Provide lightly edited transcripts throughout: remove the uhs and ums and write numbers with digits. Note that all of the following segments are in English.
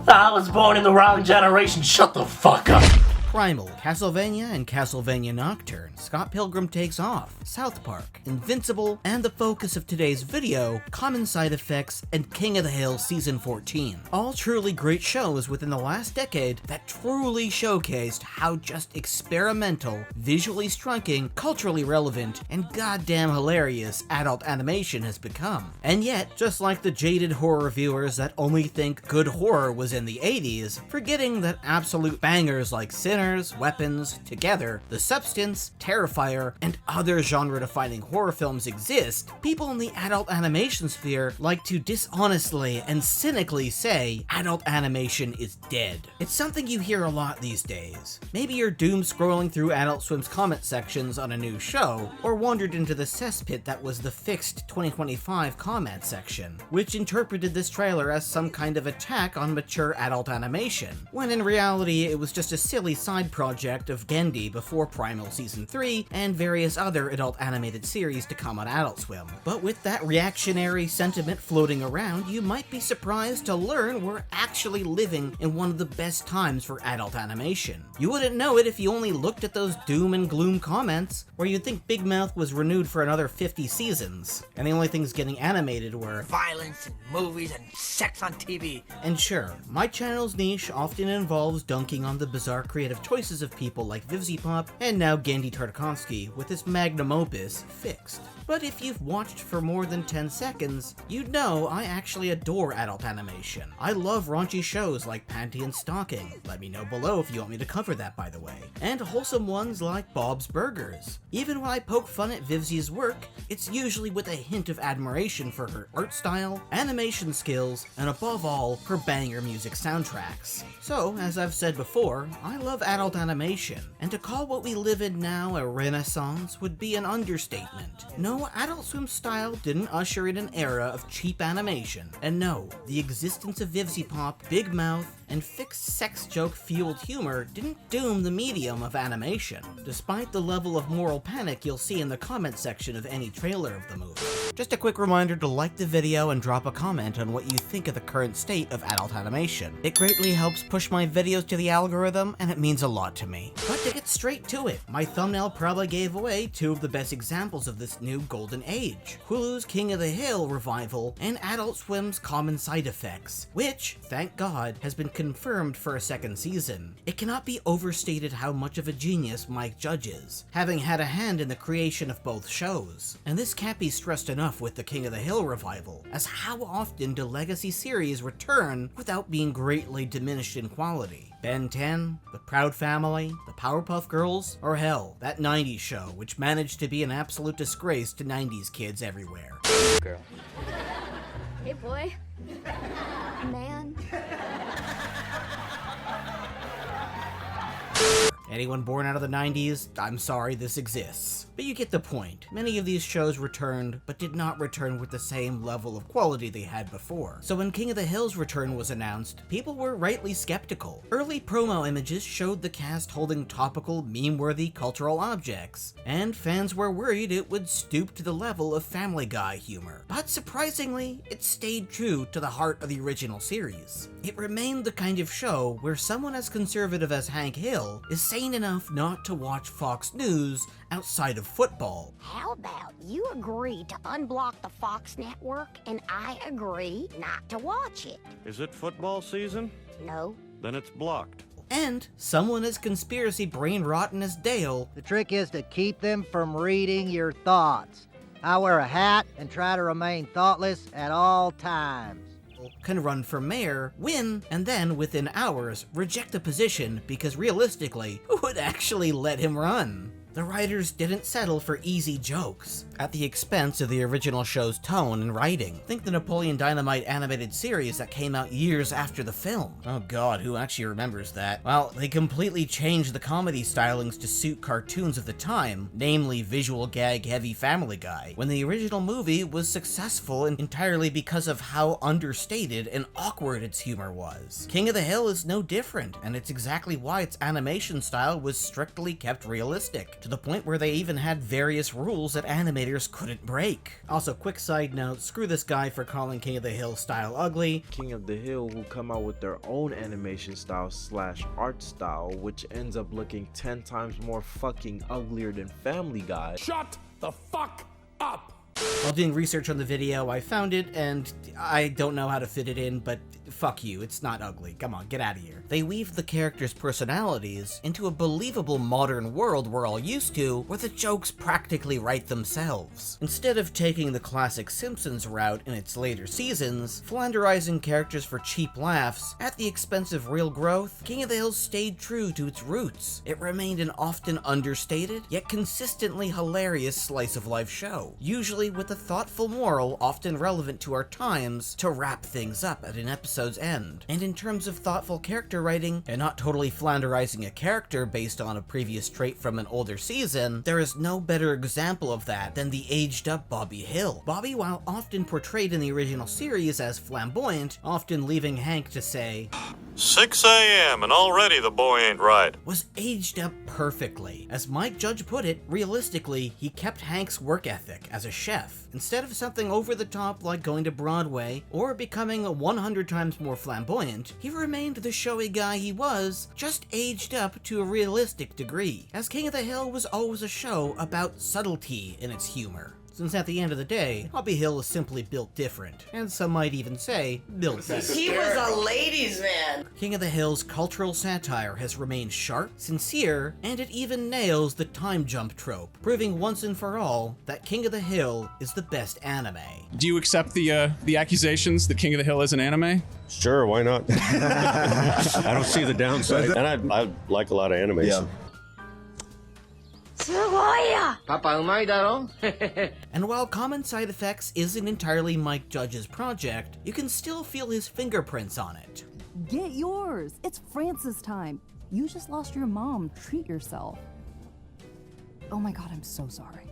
I was born in the wrong generation, shut the fuck up. Primal, Castlevania and Castlevania Nocturne, Scott Pilgrim Takes Off, South Park, Invincible, and the focus of today's video, Common Side Effects and King of the Hill Season 14. All truly great shows within the last decade that truly showcased how just experimental, visually striking, culturally relevant, and goddamn hilarious adult animation has become. And yet, just like the jaded horror viewers that only think good horror was in the 80s, forgetting that absolute bangers like Sinner, Weapons, Together, The Substance, Terrifier, and other genre-defining horror films exist, people in the adult animation sphere like to dishonestly and cynically say adult animation is dead. It's something you hear a lot these days. Maybe you're doom scrolling through Adult Swim's comment sections on a new show, or wandered into the cesspit that was the Fixed 2025 comment section, which interpreted this trailer as some kind of attack on mature adult animation, when in reality it was just a silly side project of Gendy before Primal Season 3 and various other adult animated series to come on Adult Swim. But with that reactionary sentiment floating around, you might be surprised to learn we're actually living in one of the best times for adult animation. You wouldn't know it if you only looked at those doom and gloom comments, or you'd think Big Mouth was renewed for another 50 seasons, and the only things getting animated were violence and movies and sex on TV. And sure, my channel's niche often involves dunking on the bizarre creative choices of people like Vivziepop and now Gendy Tartakovsky with his magnum opus, Fixed. But if you've watched for more than 10 seconds, you'd know I actually adore adult animation. I love raunchy shows like Panty and Stocking, let me know below if you want me to cover that by the way, and wholesome ones like Bob's Burgers. Even when I poke fun at Vivzi's work, it's usually with a hint of admiration for her art style, animation skills, and above all, her banger music soundtracks. So, as I've said before, I love adult animation, and to call what we live in now a renaissance would be an understatement. No, Adult Swim style didn't usher in an era of cheap animation, and no, the existence of Vivziepop, Big Mouth, and Fixed sex joke-fueled humor didn't doom the medium of animation, despite the level of moral panic you'll see in the comment section of any trailer of the movie. Just a quick reminder to like the video and drop a comment on what you think of the current state of adult animation. It greatly helps push my videos to the algorithm, and it means a lot to me. But to get straight to it, my thumbnail probably gave away two of the best examples of this new golden age: Hulu's King of the Hill revival and Adult Swim's Common Side Effects, which, thank God, has been confirmed for a second season. It cannot be overstated how much of a genius Mike Judge is, having had a hand in the creation of both shows. And this can't be stressed enough with the King of the Hill revival, as how often do legacy series return without being greatly diminished in quality? Ben 10, The Proud Family, The Powerpuff Girls, or hell, that 90s show which managed to be an absolute disgrace to 90s kids everywhere. Girl. Hey boy. Man. Anyone born out of the 90s, I'm sorry this exists. But you get the point. Many of these shows returned, but did not return with the same level of quality they had before. So when King of the Hill's return was announced, people were rightly skeptical. Early promo images showed the cast holding topical, meme-worthy cultural objects, and fans were worried it would stoop to the level of Family Guy humor. But surprisingly, it stayed true to the heart of the original series. It remained the kind of show where someone as conservative as Hank Hill is sane enough not to watch Fox News outside of football. How about you agree to unblock the Fox network and I agree not to watch it? Is it football season? No. Then it's blocked. And someone as conspiracy brain rotten as Dale. The trick is to keep them from reading your thoughts. I wear a hat and try to remain thoughtless at all times. Can run for mayor, win, and then within hours reject the position because realistically, who would actually let him run? The writers didn't settle for easy jokes at the expense of the original show's tone and writing. Think the Napoleon Dynamite animated series that came out years after the film. Oh god, who actually remembers that? Well, they completely changed the comedy stylings to suit cartoons of the time, namely visual gag heavy Family Guy, when the original movie was successful entirely because of how understated and awkward its humor was. King of the Hill is no different, and it's exactly why its animation style was strictly kept realistic. to the point where they even had various rules that animators couldn't break. Also, quick side note, screw this guy for calling King of the Hill style ugly. King of the Hill will come out with their own animation style / art style, which ends up looking 10 times more fucking uglier than Family Guy. Shut the fuck up! While doing research on the video, I found it, and I don't know how to fit it in, but fuck you, it's not ugly. Come on, get out of here. They weave the characters' personalities into a believable modern world we're all used to, where the jokes practically write themselves. Instead of taking the classic Simpsons route in its later seasons, flanderizing characters for cheap laughs at the expense of real growth, King of the Hill stayed true to its roots. It remained an often understated, yet consistently hilarious slice-of-life show, usually with a thoughtful moral often relevant to our times to wrap things up at an episode's end. And in terms of thoughtful character writing, and not totally flanderizing a character based on a previous trait from an older season, there is no better example of that than the aged-up Bobby Hill. Bobby, while often portrayed in the original series as flamboyant, often leaving Hank to say, 6 a.m. and already the boy ain't right. was aged up perfectly. As Mike Judge put it, realistically, he kept Hank's work ethic as a chef. Instead of something over the top like going to Broadway or becoming 100 times more flamboyant, he remained the showy guy he was, just aged up to a realistic degree, as King of the Hill was always a show about subtlety in its humor. Since at the end of the day, Bobby Hill is simply built different, and some might even say, built better. He was a ladies' man. King of the Hill's cultural satire has remained sharp, sincere, and it even nails the time jump trope, proving once and for all that King of the Hill is the best anime. Do you accept the accusations that King of the Hill is an anime? Sure, why not? I don't see the downside. And I like a lot of animation. Yeah. And while Common Side Effects isn't entirely Mike Judge's project, you can still feel his fingerprints on it. Get yours! It's Francis time. You just lost your mom. Treat yourself. Oh my god, I'm so sorry.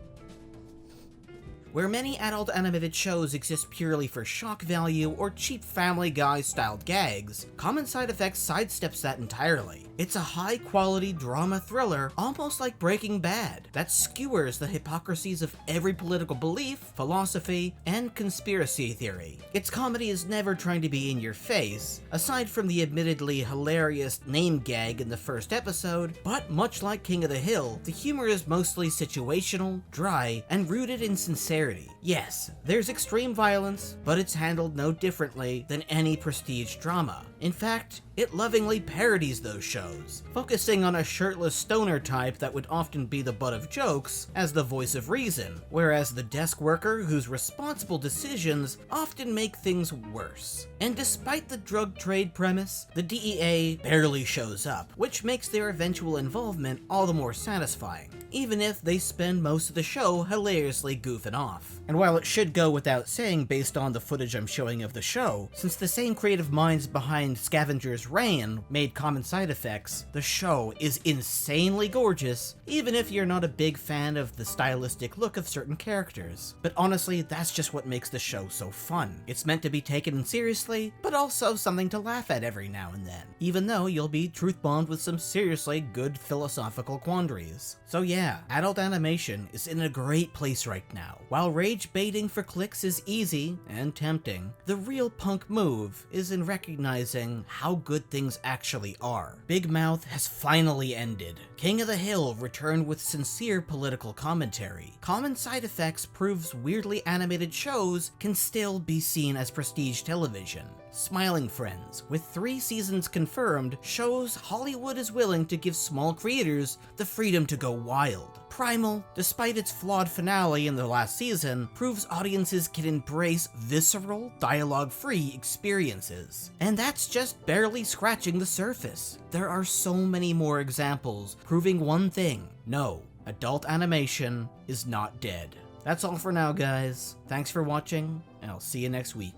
Where many adult animated shows exist purely for shock value or cheap Family Guy-styled gags, Common Side Effects sidesteps that entirely. It's a high-quality drama thriller, almost like Breaking Bad, that skewers the hypocrisies of every political belief, philosophy, and conspiracy theory. Its comedy is never trying to be in your face, aside from the admittedly hilarious name gag in the first episode, but much like King of the Hill, the humor is mostly situational, dry, and rooted in sincerity. Yes, there's extreme violence, but it's handled no differently than any prestige drama. In fact, it lovingly parodies those shows, focusing on a shirtless stoner type that would often be the butt of jokes as the voice of reason, whereas the desk worker whose responsible decisions often make things worse. And despite the drug trade premise, the DEA barely shows up, which makes their eventual involvement all the more satisfying, even if they spend most of the show hilariously goofing off. And while it should go without saying based on the footage I'm showing of the show, since the same creative minds behind Scavenger's Reign made Common Side Effects, the show is insanely gorgeous, even if you're not a big fan of the stylistic look of certain characters. But honestly, that's just what makes the show so fun. It's meant to be taken seriously, but also something to laugh at every now and then, even though you'll be truth-bombed with some seriously good philosophical quandaries. So yeah, adult animation is in a great place right now. While rage baiting for clicks is easy and tempting, the real punk move is in recognizing how good things actually are. Big Mouth has finally ended. King of the Hill returned with sincere political commentary. Common Side Effects proves weirdly animated shows can still be seen as prestige television. Smiling Friends, with 3 seasons confirmed, shows Hollywood is willing to give small creators the freedom to go wild. Primal, despite its flawed finale in the last season, proves audiences can embrace visceral, dialogue-free experiences. And that's just barely scratching the surface. There are so many more examples proving one thing: no, adult animation is not dead. That's all for now, guys. Thanks for watching, and I'll see you next week.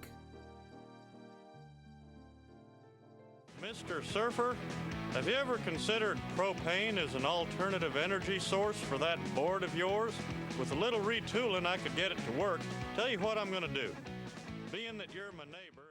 Mr. Surfer, have you ever considered propane as an alternative energy source for that board of yours? With a little retooling, I could get it to work. Tell you what I'm going to do. Being that you're my neighbor...